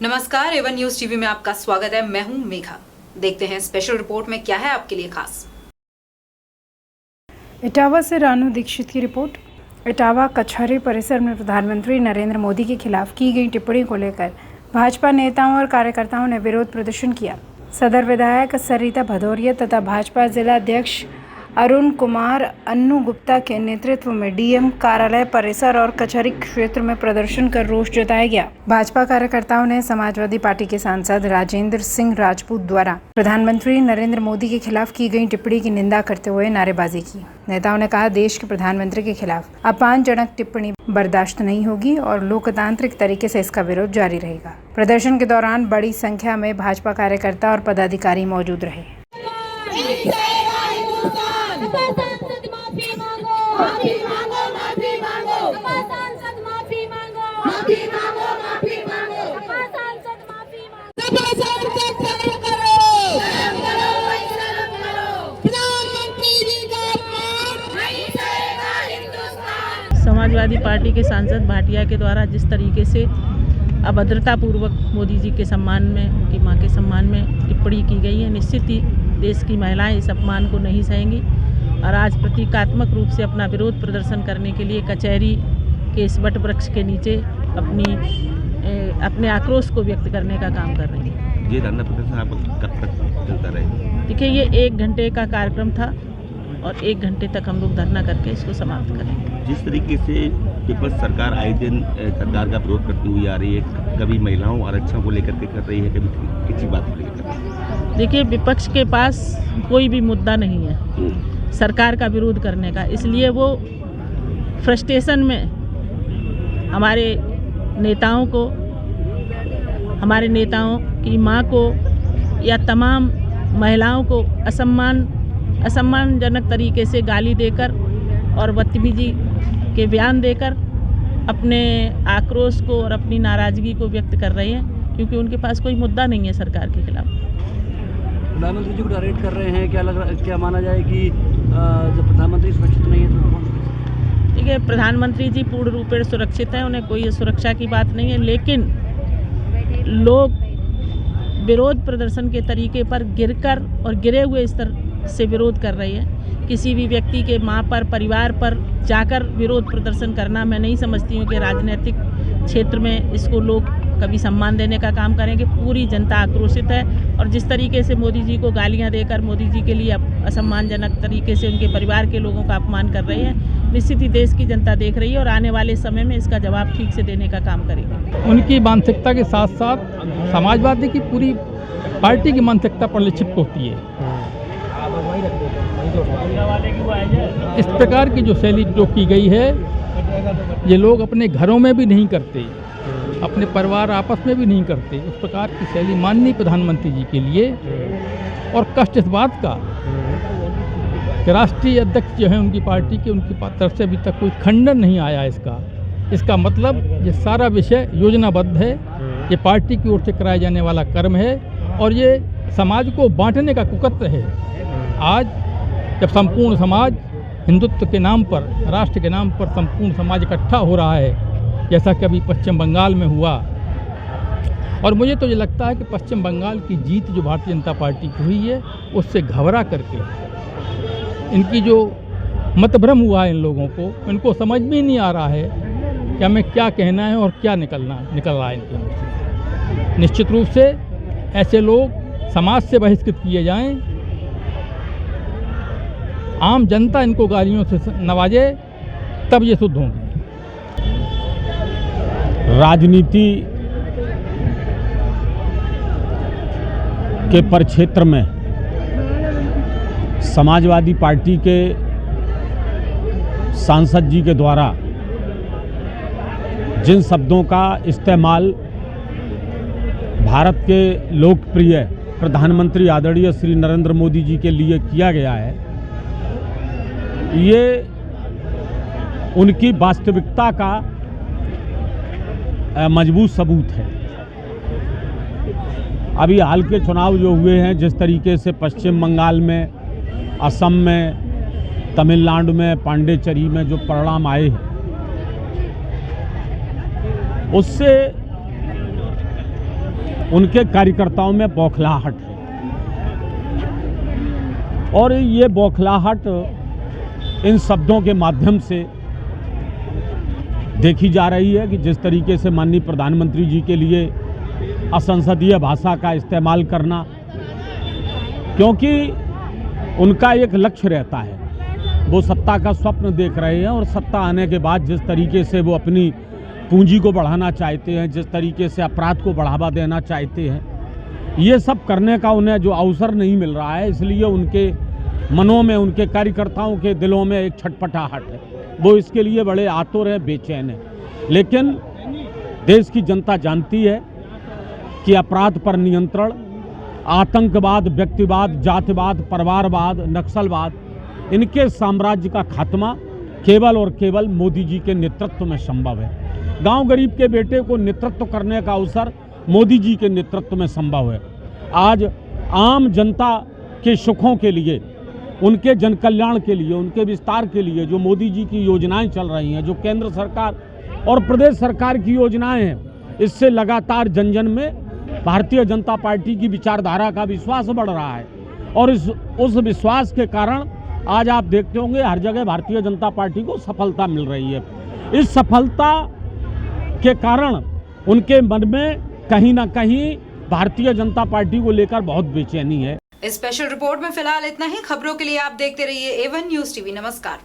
नमस्कार, Avon news TV में आपका स्वागत है। मैं हूं मेघा। देखते हैं स्पेशल रिपोर्ट में क्या है आपके लिए खास। इटावा से रानू दीक्षित की रिपोर्ट। इटावा कचहरी परिसर में प्रधानमंत्री नरेंद्र मोदी के खिलाफ की गई टिप्पणी को लेकर भाजपा नेताओं और कार्यकर्ताओं ने विरोध प्रदर्शन किया। सदर विधायक सरिता भदौरिया तथा भाजपा जिला अध्यक्ष अरुण कुमार अन्नू गुप्ता के नेतृत्व में डीएम कार्यालय परिसर और कचहरी क्षेत्र में प्रदर्शन कर रोष जताया गया। भाजपा कार्यकर्ताओं ने समाजवादी पार्टी के सांसद राजेंद्र सिंह राजपूत द्वारा प्रधानमंत्री नरेंद्र मोदी के खिलाफ की गई टिप्पणी की निंदा करते हुए नारेबाजी की। नेताओं ने कहा, देश के प्रधानमंत्री के खिलाफ अपमानजनक टिप्पणी बर्दाश्त नहीं होगी और लोकतांत्रिक तरीके से इसका विरोध जारी रहेगा। प्रदर्शन के दौरान बड़ी संख्या में भाजपा कार्यकर्ता और पदाधिकारी मौजूद रहे। सांसद माफी मांगो, माफी मांगो, माफी मांगो। सांसद माफी मांगो, माफी मांगो, माफी मांगो। सांसद माफी मांगो। सांसद शर्म करो, शर्म करो, शर्म करो। प्रधानमंत्री जी का अपमान नहीं सहेगा हिंदुस्तान। समाजवादी पार्टी के सांसद भाटिया के द्वारा जिस तरीके से अभद्रतापूर्वक मोदी जी के सम्मान में, उनकी मां के सम्मान में टिप्पणी की गई है, निश्चित ही देश की महिलाएं इस अपमान को नहीं सहेंगी और आज प्रतीकात्मक रूप से अपना विरोध प्रदर्शन करने के लिए कचहरी के इस वट वृक्ष के नीचे अपने आक्रोश को व्यक्त करने का काम कर रही है। ये धरना प्रदर्शन आप कब तक चलता रहे? देखिए, ये 1 घंटे का कार्यक्रम था और 1 घंटे तक हम लोग धरना करके इसको समाप्त करेंगे। जिस तरीके से विपक्ष सरकार आए दिन सरकार का विरोध करती हुई आ रही है, कभी महिलाओं आरक्षण को लेकर के कर रही है, कभी किसी बात को लेकर कर रही है। देखिए, विपक्ष के पास कोई भी मुद्दा नहीं है सरकार का विरोध करने का, इसलिए वो फ्रस्ट्रेशन में हमारे नेताओं की मां को या तमाम महिलाओं को असम्मानजनक तरीके से गाली देकर और बदतमीजी के बयान देकर अपने आक्रोश को और अपनी नाराज़गी को व्यक्त कर रहे हैं, क्योंकि उनके पास कोई मुद्दा नहीं है सरकार के खिलाफ। प्रधानमंत्री जी को टारगेट कर रहे हैं, क्या माना जाए कि जब प्रधानमंत्री सुरक्षित नहीं है तो? देखिए, प्रधानमंत्री जी पूर्ण रूप से सुरक्षित हैं, उन्हें कोई सुरक्षा की बात नहीं है, लेकिन लोग विरोध प्रदर्शन के तरीके पर गिरकर और गिरे हुए स्तर से विरोध कर रहे हैं। किसी भी व्यक्ति के मां पर, परिवार पर जाकर विरोध प्रदर्शन करना मैं नहीं समझती हूँ कि राजनीतिक क्षेत्र में इसको लोग कभी सम्मान देने का काम करेंगे। पूरी जनता आक्रोशित है और जिस तरीके से मोदी जी को गालियां देकर मोदी जी के लिए असम्मानजनक तरीके से उनके परिवार के लोगों का अपमान कर रहे हैं, निश्चित ही देश की जनता देख रही है और आने वाले समय में इसका जवाब ठीक से देने का काम करेगी। उनकी मानसिकता के साथ साथ समाजवादी की पूरी पार्टी की मानसिकता पर लिप्त होती है। इस प्रकार की जो शैली जो की गई है, ये लोग अपने घरों में भी नहीं करते, अपने परिवार आपस में भी नहीं करते। इस प्रकार की शैली माननीय प्रधानमंत्री जी के लिए, और कष्ट इस बात का कि राष्ट्रीय अध्यक्ष जो है उनकी पार्टी के, उनकी तरफ से अभी तक कोई खंडन नहीं आया इसका मतलब ये सारा विषय योजनाबद्ध है, ये पार्टी की ओर से कराया जाने वाला कर्म है और ये समाज को बांटने का कुकर्म है। आज जब संपूर्ण समाज हिंदुत्व के नाम पर, राष्ट्र के नाम पर संपूर्ण समाज इकट्ठा हो रहा है, जैसा कि अभी पश्चिम बंगाल में हुआ, और मुझे तो ये लगता है कि पश्चिम बंगाल की जीत जो भारतीय जनता पार्टी की हुई है, उससे घबरा करके इनकी जो मतभ्रम हुआ है इन लोगों को, इनको समझ में नहीं आ रहा है कि हमें क्या कहना है और क्या निकल रहा है इनके मुँह से। निश्चित रूप से ऐसे लोग समाज से बहिष्कृत किए जाएं, आम जनता इनको गालियों से नवाजे, तब ये शुद्ध होंगे। राजनीति के परिक्षेत्र में समाजवादी पार्टी के सांसद जी के द्वारा जिन शब्दों का इस्तेमाल भारत के लोकप्रिय प्रधानमंत्री आदरणीय श्री नरेंद्र मोदी जी के लिए किया गया है, ये उनकी वास्तविकता का मजबूत सबूत है। अभी हाल के चुनाव जो हुए हैं, जिस तरीके से पश्चिम बंगाल में, असम में, तमिलनाडु में, पांडेचेरी में जो परिणाम आए हैं, उससे उनके कार्यकर्ताओं में बौखलाहट है। और ये बौखलाहट इन शब्दों के माध्यम से देखी जा रही है कि जिस तरीके से माननीय प्रधानमंत्री जी के लिए असंसदीय भाषा का इस्तेमाल करना, क्योंकि उनका एक लक्ष्य रहता है, वो सत्ता का स्वप्न देख रहे हैं और सत्ता आने के बाद जिस तरीके से वो अपनी पूंजी को बढ़ाना चाहते हैं, जिस तरीके से अपराध को बढ़ावा देना चाहते हैं, ये सब करने का उन्हें जो अवसर नहीं मिल रहा है, इसलिए उनके मनों में, उनके कार्यकर्ताओं के दिलों में एक छटपटाहट है। वो इसके लिए बड़े आतुर हैं, बेचैन हैं। लेकिन देश की जनता जानती है कि अपराध पर नियंत्रण, आतंकवाद, व्यक्तिवाद, जातिवाद, परिवारवाद, नक्सलवाद, इनके साम्राज्य का खात्मा केवल और केवल मोदी जी के नेतृत्व में संभव है। गांव गरीब के बेटे को नेतृत्व करने का अवसर मोदी जी के नेतृत्व में संभव है। आज आम जनता के सुखों के लिए, उनके जन कल्याण के लिए, उनके विस्तार के लिए जो मोदी जी की योजनाएं चल रही हैं, जो केंद्र सरकार और प्रदेश सरकार की योजनाएं हैं, इससे लगातार जन जन में भारतीय जनता पार्टी की विचारधारा का विश्वास बढ़ रहा है। और उस विश्वास के कारण आज आप देखते होंगे हर जगह भारतीय जनता पार्टी को सफलता मिल रही है। इस सफलता के कारण उनके मन में कहीं ना कहीं भारतीय जनता पार्टी को लेकर बहुत बेचैनी है। इस स्पेशल रिपोर्ट में फिलहाल इतना ही। खबरों के लिए आप देखते रहिए A1 न्यूज़ टीवी। नमस्कार।